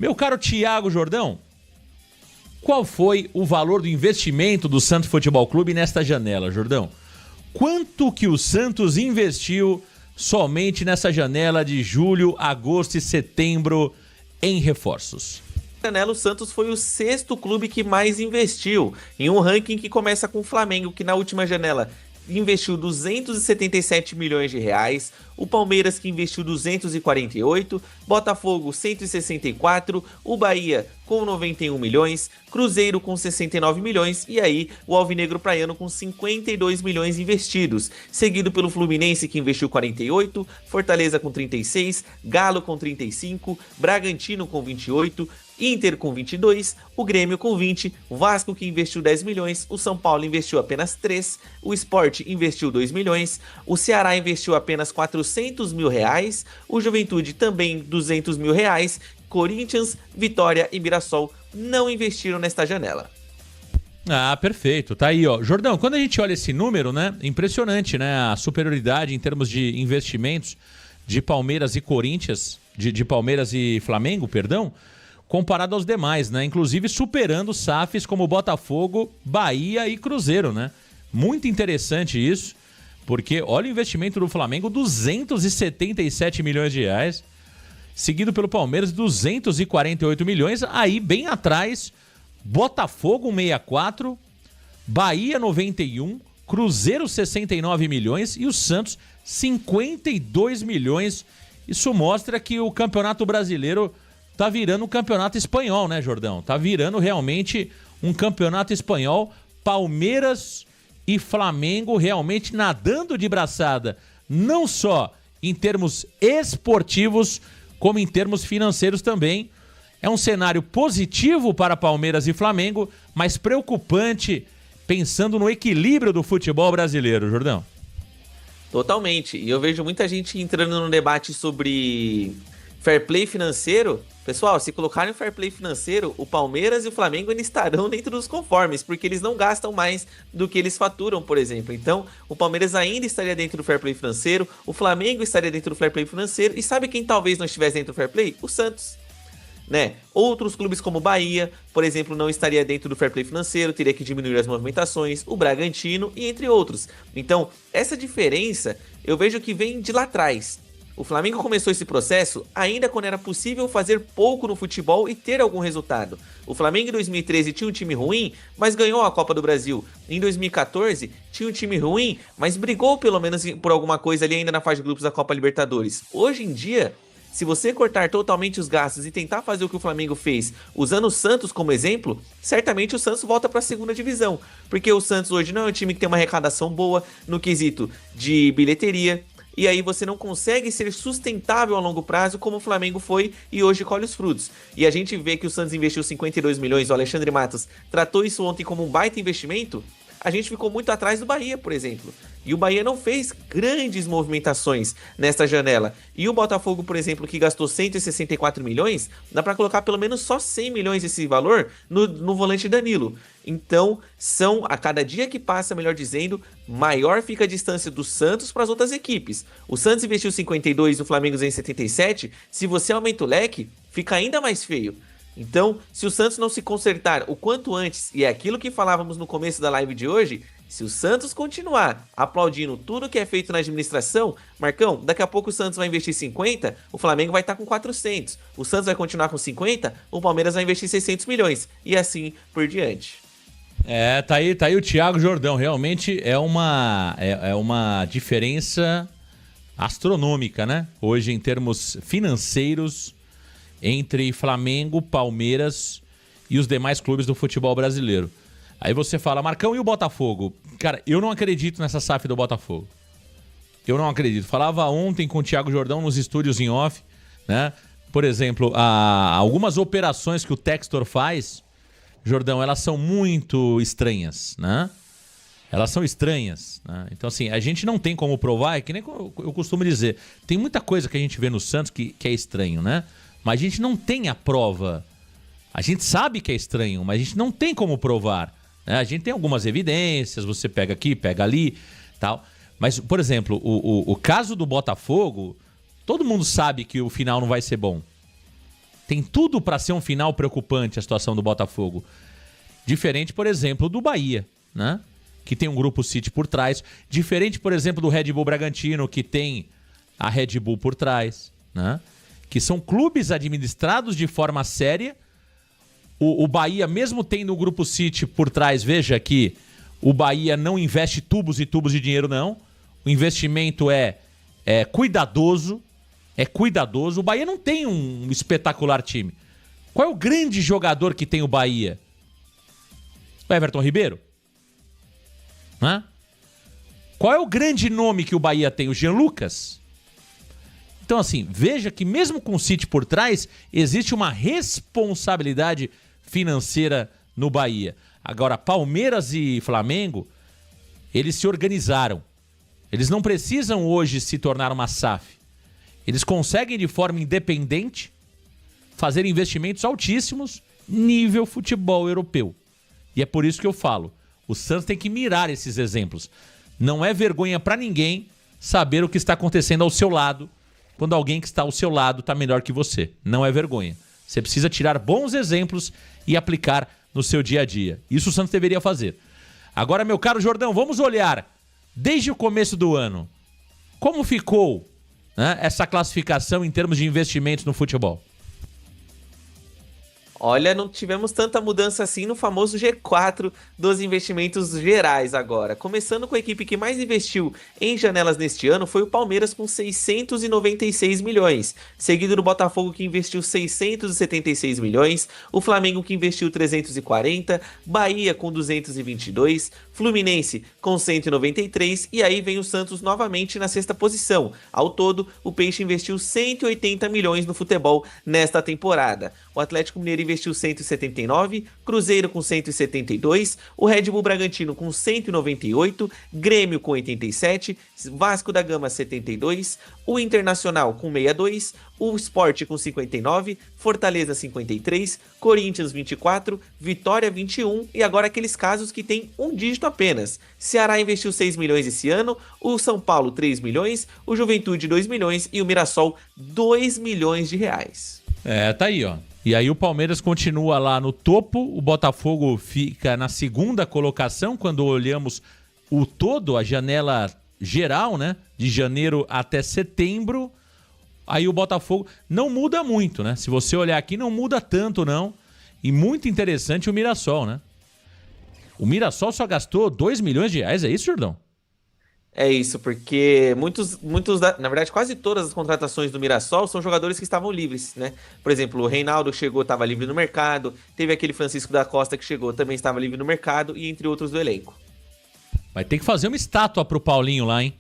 Meu caro Thiago Jordão, qual foi o valor do investimento do Santos Futebol Clube nesta janela, Jordão? Quanto que o Santos investiu somente nessa janela de julho, agosto e setembro em reforços? O Santos foi o 6º clube que mais investiu, em um ranking que começa com o Flamengo, que na última janela investiu 277 milhões de reais, o Palmeiras que investiu 248, Botafogo 164, o Bahia com 91 milhões, Cruzeiro com 69 milhões e aí o Alvinegro Praiano com 52 milhões investidos, seguido pelo Fluminense que investiu 48, Fortaleza com 36, Galo com 35, Bragantino com 28, Inter com 22, o Grêmio com 20, o Vasco que investiu 10 milhões, o São Paulo investiu apenas 3, o Sport investiu 2 milhões, o Ceará investiu apenas 400 mil reais, o Juventude também 200 mil reais, Corinthians, Vitória e Mirassol não investiram nesta janela. Ah, perfeito. Tá aí, ó. Jordão, quando a gente olha esse número, né? Impressionante, né? A superioridade em termos de investimentos de Palmeiras e Corinthians, de Palmeiras e Flamengo, perdão, comparado aos demais, né? Inclusive superando SAFs como Botafogo, Bahia e Cruzeiro, né? Muito interessante isso, porque olha o investimento do Flamengo, 277 milhões de reais, seguido pelo Palmeiras, 248 milhões, aí bem atrás, Botafogo 64, Bahia 91, Cruzeiro 69 milhões e o Santos 52 milhões. Isso mostra que o Campeonato Brasileiro tá virando um campeonato espanhol, né, Jordão? Tá virando realmente um campeonato espanhol. Palmeiras e Flamengo realmente nadando de braçada, não só em termos esportivos, como em termos financeiros também. É um cenário positivo para Palmeiras e Flamengo, mas preocupante pensando no equilíbrio do futebol brasileiro, Jordão. Totalmente. E eu vejo muita gente entrando no debate sobre fair play financeiro. Pessoal, se colocarem fair play financeiro, o Palmeiras e o Flamengo ainda estarão dentro dos conformes, porque eles não gastam mais do que eles faturam, por exemplo. Então, o Palmeiras ainda estaria dentro do fair play financeiro, o Flamengo estaria dentro do fair play financeiro, e sabe quem talvez não estivesse dentro do fair play? O Santos, né? Outros clubes como o Bahia, por exemplo, não estaria dentro do fair play financeiro, teria que diminuir as movimentações, o Bragantino e entre outros. Então, essa diferença eu vejo que vem de lá atrás. O Flamengo começou esse processo ainda quando era possível fazer pouco no futebol e ter algum resultado. O Flamengo em 2013 tinha um time ruim, mas ganhou a Copa do Brasil. Em 2014 tinha um time ruim, mas brigou pelo menos por alguma coisa ali ainda na fase de grupos da Copa Libertadores. Hoje em dia, se você cortar totalmente os gastos e tentar fazer o que o Flamengo fez, usando o Santos como exemplo, certamente o Santos volta para a segunda divisão. Porque o Santos hoje não é um time que tem uma arrecadação boa no quesito de bilheteria. E aí você não consegue ser sustentável a longo prazo como o Flamengo foi e hoje colhe os frutos. E a gente vê que o Santos investiu 52 milhões, o Alexandre Matos tratou isso ontem como um baita investimento. A gente ficou muito atrás do Bahia, por exemplo. E o Bahia não fez grandes movimentações nesta janela. E o Botafogo, por exemplo, que gastou 164 milhões, dá para colocar pelo menos só 100 milhões desse valor no volante Danilo. Então, a cada dia que passa, melhor dizendo, maior fica a distância do Santos para as outras equipes. O Santos investiu 52 e o Flamengo em 77. Se você aumenta o leque, fica ainda mais feio. Então, se o Santos não se consertar o quanto antes, e é aquilo que falávamos no começo da live de hoje, se o Santos continuar aplaudindo tudo que é feito na administração, Marcão, daqui a pouco o Santos vai investir 50, o Flamengo vai estar com 400, o Santos vai continuar com 50, o Palmeiras vai investir 600 milhões, e assim por diante. Tá aí o Thiago Jordão, realmente é uma diferença astronômica, né? Hoje em termos financeiros, entre Flamengo, Palmeiras e os demais clubes do futebol brasileiro. Aí você fala, Marcão, e o Botafogo? Cara, eu não acredito nessa SAF do Botafogo. Eu não acredito. Falava ontem com o Thiago Jordão nos estúdios em off, né? Por exemplo, algumas operações que o Textor faz, Jordão, elas são muito estranhas, né? Elas são estranhas, né? Então, assim, a gente não tem como provar, é que nem eu costumo dizer, tem muita coisa que a gente vê no Santos que é estranho, né? Mas a gente não tem a prova. A gente sabe que é estranho, mas a gente não tem como provar, né? A gente tem algumas evidências, você pega aqui, pega ali, tal. Mas, por exemplo, o caso do Botafogo, todo mundo sabe que o final não vai ser bom. Tem tudo para ser um final preocupante a situação do Botafogo. Diferente, por exemplo, do Bahia, né? Que tem um grupo City por trás. Diferente, por exemplo, do Red Bull Bragantino, que tem a Red Bull por trás, né? Que são clubes administrados de forma séria. O Bahia, mesmo tendo o grupo City por trás, veja que o Bahia não investe tubos e tubos de dinheiro, não. O investimento é cuidadoso. É cuidadoso. O Bahia não tem um espetacular time. Qual é o grande jogador que tem o Bahia? O Everton Ribeiro? Hã? Qual é o grande nome que o Bahia tem? O Jean Lucas? Então, assim, veja que mesmo com o City por trás, existe uma responsabilidade financeira no Bahia. Agora, Palmeiras e Flamengo, eles se organizaram. Eles não precisam hoje se tornar uma SAF. Eles conseguem, de forma independente, fazer investimentos altíssimos nível futebol europeu. E é por isso que eu falo, o Santos tem que mirar esses exemplos. Não é vergonha pra ninguém saber o que está acontecendo ao seu lado, quando alguém que está ao seu lado está melhor que você. Não é vergonha. Você precisa tirar bons exemplos e aplicar no seu dia a dia. Isso o Santos deveria fazer. Agora, meu caro Jordão, vamos olhar desde o começo do ano. Como ficou, né, essa classificação em termos de investimentos no futebol? Olha, não tivemos tanta mudança assim no famoso G4 dos investimentos gerais agora. Começando com a equipe que mais investiu em janelas neste ano foi o Palmeiras com 696 milhões, seguido do Botafogo que investiu 676 milhões, o Flamengo que investiu 340, Bahia com 222, Fluminense com 193 e aí vem o Santos novamente na sexta posição. Ao todo, o Peixe investiu 180 milhões no futebol nesta temporada. O Atlético Mineiro investiu 179, Cruzeiro com 172, o Red Bull Bragantino com 198, Grêmio com 87, Vasco da Gama 72, o Internacional com 62, o Sport com 59, Fortaleza 53, Corinthians 24, Vitória 21 e agora aqueles casos que tem um dígito apenas. Ceará investiu 6 milhões esse ano, o São Paulo 3 milhões, o Juventude 2 milhões e o Mirassol 2 milhões de reais. Tá aí, ó. E aí o Palmeiras continua lá no topo, o Botafogo fica na segunda colocação, quando olhamos o todo, a janela geral, né? De janeiro até setembro. Aí o Botafogo não muda muito, né? Se você olhar aqui, não muda tanto, não. E muito interessante o Mirassol, né? O Mirassol só gastou 2 milhões de reais, é isso, Jordão? É isso, porque na verdade, quase todas as contratações do Mirassol são jogadores que estavam livres, né? Por exemplo, o Reinaldo chegou, estava livre no mercado, teve aquele Francisco da Costa que chegou, também estava livre no mercado, e entre outros do elenco. Vai ter que fazer uma estátua pro Paulinho lá, hein?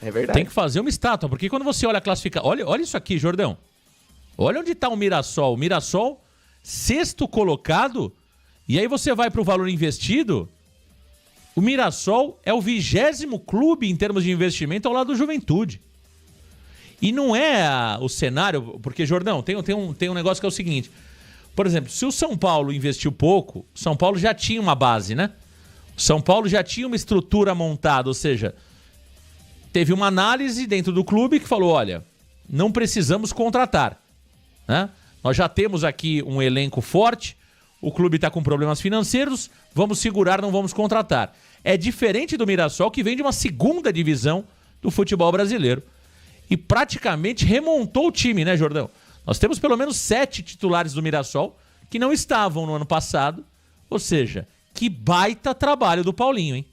É verdade. Tem que fazer uma estátua, porque quando você olha a classificação... Olha isso aqui, Jordão. Olha onde tá o Mirassol. O Mirassol, sexto colocado, e aí você vai pro valor investido... O Mirassol é o 20º clube em termos de investimento ao lado do Juventude. E não é o cenário... Porque, Jordão, tem um negócio que é o seguinte. Por exemplo, se o São Paulo investiu pouco, o São Paulo já tinha uma base, né? O São Paulo já tinha uma estrutura montada, ou seja, teve uma análise dentro do clube que falou, olha, não precisamos contratar, né? Nós já temos aqui um elenco forte, o clube está com problemas financeiros, vamos segurar, não vamos contratar. É diferente do Mirassol, que vem de uma segunda divisão do futebol brasileiro. E praticamente remontou o time, né, Jordão? Nós temos pelo menos 7 titulares do Mirassol que não estavam no ano passado. Ou seja, que baita trabalho do Paulinho, hein?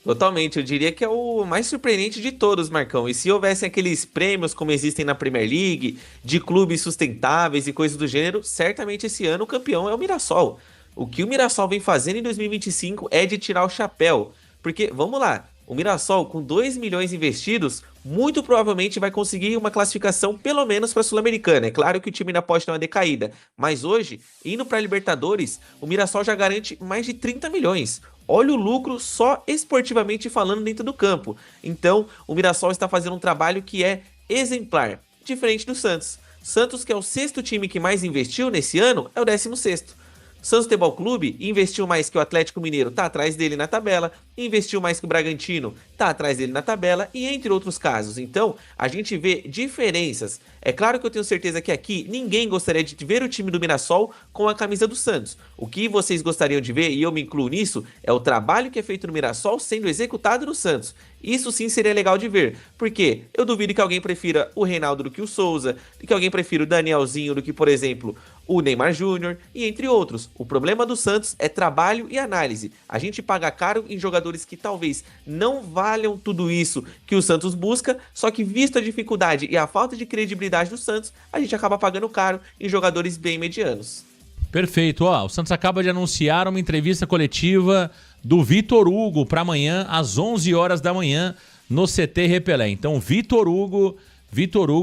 Totalmente, eu diria que é o mais surpreendente de todos, Marcão. E se houvessem aqueles prêmios como existem na Premier League, de clubes sustentáveis e coisas do gênero, certamente esse ano o campeão é o Mirassol. O que o Mirassol vem fazendo em 2025 é de tirar o chapéu. Porque, vamos lá, o Mirassol com 2 milhões investidos, muito provavelmente vai conseguir uma classificação pelo menos para a Sul-Americana. É claro que o time ainda pode ter uma decaída, mas hoje, indo para a Libertadores, o Mirassol já garante mais de 30 milhões. Olha o lucro só esportivamente falando dentro do campo. Então, o Mirassol está fazendo um trabalho que é exemplar, diferente do Santos. Santos, que é o 6º time que mais investiu nesse ano, é o 16º. Santos Futebol Clube investiu mais que o Atlético Mineiro, tá atrás dele na tabela, investiu mais que o Bragantino, tá atrás dele na tabela, e entre outros casos. Então, a gente vê diferenças. É claro que eu tenho certeza que aqui ninguém gostaria de ver o time do Mirassol com a camisa do Santos. O que vocês gostariam de ver, e eu me incluo nisso, é o trabalho que é feito no Mirassol sendo executado no Santos. Isso sim seria legal de ver, porque eu duvido que alguém prefira o Reinaldo do que o Souza, que alguém prefira o Danielzinho do que, por exemplo, o Neymar Júnior, e entre outros. O problema do Santos é trabalho e análise. A gente paga caro em jogadores que talvez não valham tudo isso que o Santos busca, só que visto a dificuldade e a falta de credibilidade do Santos, a gente acaba pagando caro em jogadores bem medianos. Perfeito. Ó, o Santos acaba de anunciar uma entrevista coletiva do Vitor Hugo para amanhã, às 11 horas da manhã, no CT Repelé. Então, Vitor Hugo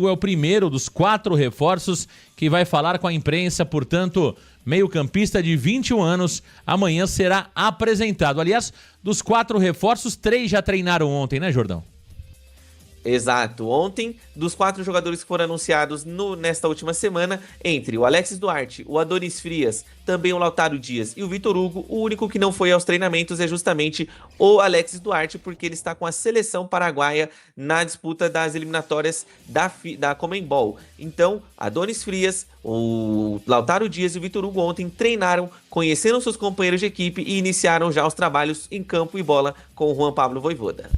é o primeiro dos 4 reforços que vai falar com a imprensa, portanto, meio-campista de 21 anos, amanhã será apresentado. Aliás, dos 4 reforços, 3 já treinaram ontem, né, Jordão? Exato. Ontem, dos 4 jogadores que foram anunciados nesta última semana, entre o Alexis Duarte, o Adonis Frias, também o Lautaro Dias e o Vitor Hugo, o único que não foi aos treinamentos é justamente o Alexis Duarte, porque ele está com a seleção paraguaia na disputa das eliminatórias da Conmebol. Então, Adonis Frias, o Lautaro Dias e o Vitor Hugo ontem treinaram, conheceram seus companheiros de equipe e iniciaram já os trabalhos em campo e bola com o Juan Pablo Vojvoda.